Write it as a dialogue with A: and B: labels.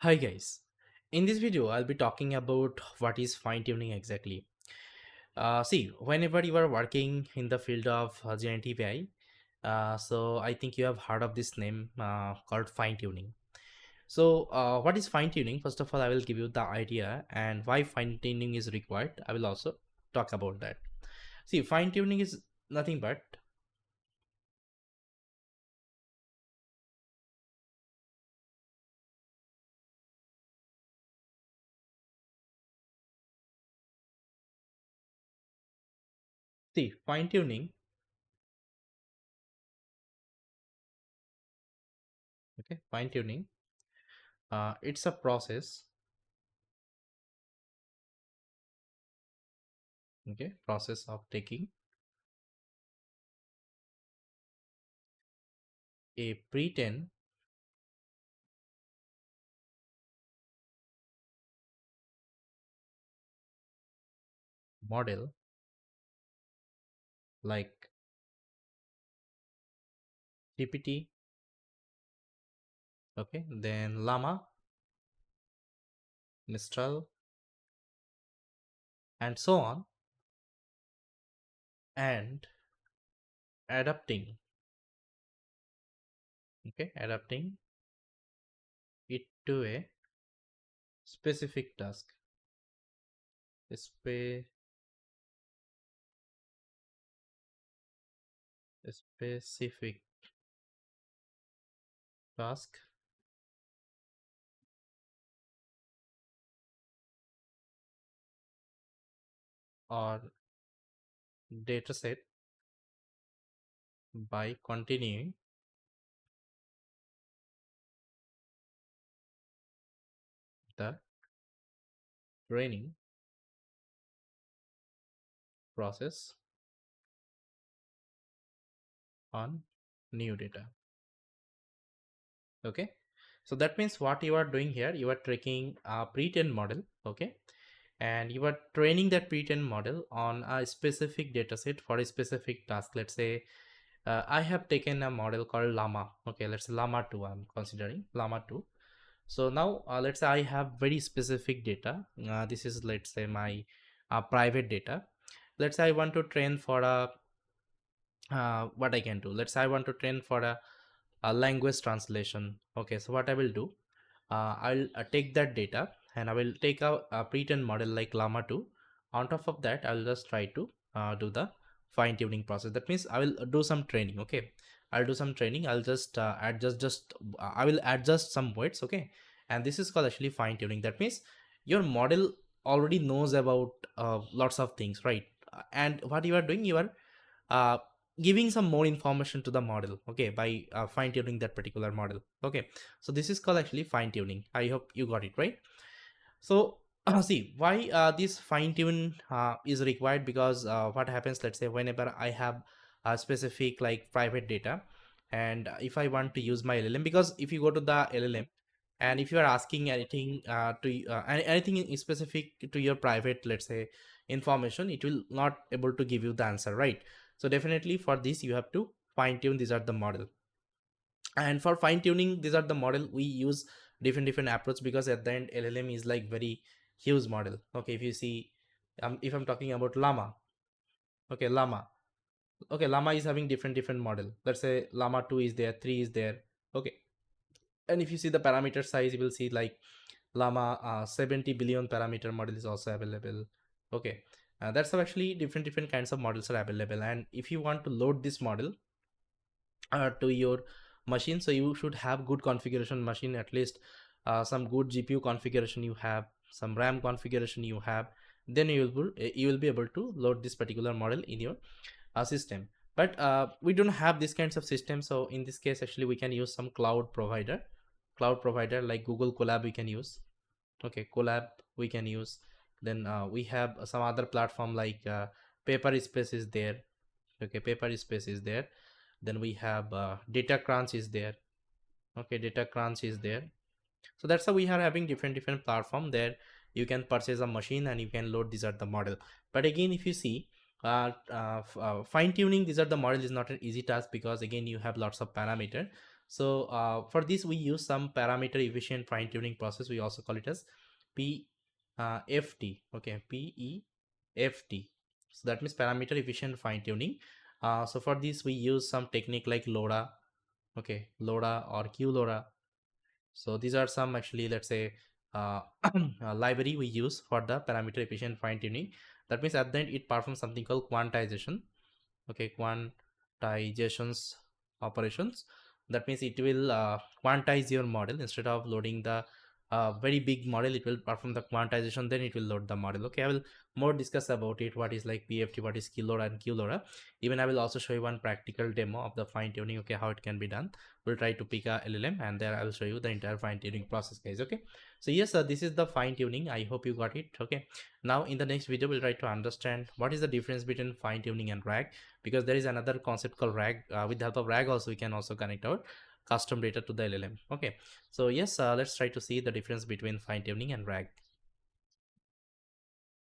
A: Hi guys, in this video I'll be talking about what is fine tuning exactly. See, whenever you are working in the field of generative AI, so I think you have heard of this name called fine tuning. So what is fine tuning? First of all, I will give you the idea and why fine tuning is required. I will also talk about that. See, fine tuning is nothing but see fine tuning. Okay, fine tuning. It's a process. Okay, process of taking a pre-trained model like GPT, okay, then llama, Mistral, and so on, and adapting, okay, adapting it to a specific task, spe- specific task or dataset by continuing the training process on new data. Okay, so that means what you are doing here, you are tracking a pre-trained model, okay, and you are training that pre-trained model on a specific dataset for a specific task. Let's say I have taken a model called llama. Okay, let's say llama 2. I'm considering llama 2. So now let's say I have very specific data. This is, let's say, my private data. Let's say I want to train for a what I can do. Let's say I want to train for a language translation. Okay, so what I will do, I'll take that data and I will take a pre-trained model like llama 2. On top of that, I'll just try to do the fine tuning process. That means I will do some training. Okay, I'll do some training. I'll just I will adjust some weights. Okay, and this is called actually fine tuning. That means your model already knows about lots of things, right? And what you are doing, you are uh, giving some more information to the model, okay, by fine tuning that particular model. Okay, so this is called actually fine tuning. I hope you got it right. So see why this fine tune is required, because what happens, let's say whenever I have a specific like private data, and if I want to use my LLM, because if you go to the LLM and if you are asking anything anything in specific to your private, let's say, information, it will not able to give you the answer, right? So definitely for this you have to fine tune. These are the model, and for fine tuning these are the model we use different approach, because at the end LLM is like very huge model. Okay, if you see, if I'm talking about llama, okay, llama, okay, llama is having different model. Let's say llama 2 is there, 3 is there. Okay, and if you see the parameter size, you will see like llama 70 billion parameter model is also available. Okay, that's how actually different kinds of models are available. And if you want to load this model to your machine, so you should have good configuration machine, at least some good GPU configuration you have, some RAM configuration you have, then you will be able to load this particular model in your system. But we don't have this kinds of system, so in this case actually we can use some cloud provider like Google Colab we can use. Okay, Colab we can use. Then we have some other platform like Paperspace is there. Okay, Paperspace is there. Then we have data crunch is there. Okay, data crunch is there. So that's how we are having different platform there. You can purchase a machine and you can load these are the model. But again, if you see fine tuning these are the model is not an easy task, because again you have lots of parameter. So for this we use some parameter efficient fine tuning process. We also call it as PEFT. Okay, PEFT. So that means parameter efficient fine tuning. So for this we use some technique like LoRA. Okay, LoRA or QLoRA. So these are some actually, let's say, library we use for the parameter efficient fine tuning. That means at the end it performs something called quantization. Okay, quantizations operations. That means it will quantize your model. Instead of loading the very big model, it will perform the quantization, then it will load the model. Okay, I will more discuss about it, what is like PFT, what is QLoRA and QLoRA. Even I will also show you one practical demo of the fine tuning, okay, how it can be done. We'll try to pick a LLM and there I will show you the entire fine tuning process, guys. Okay, so yes, this is the fine tuning. I hope you got it. Okay, now in the next video we'll try to understand what is the difference between fine tuning and RAG, because there is another concept called RAG. With the help of RAG also we can also connect our custom data to the LLM. Okay, so yes, let's try to see the difference between fine tuning and RAG.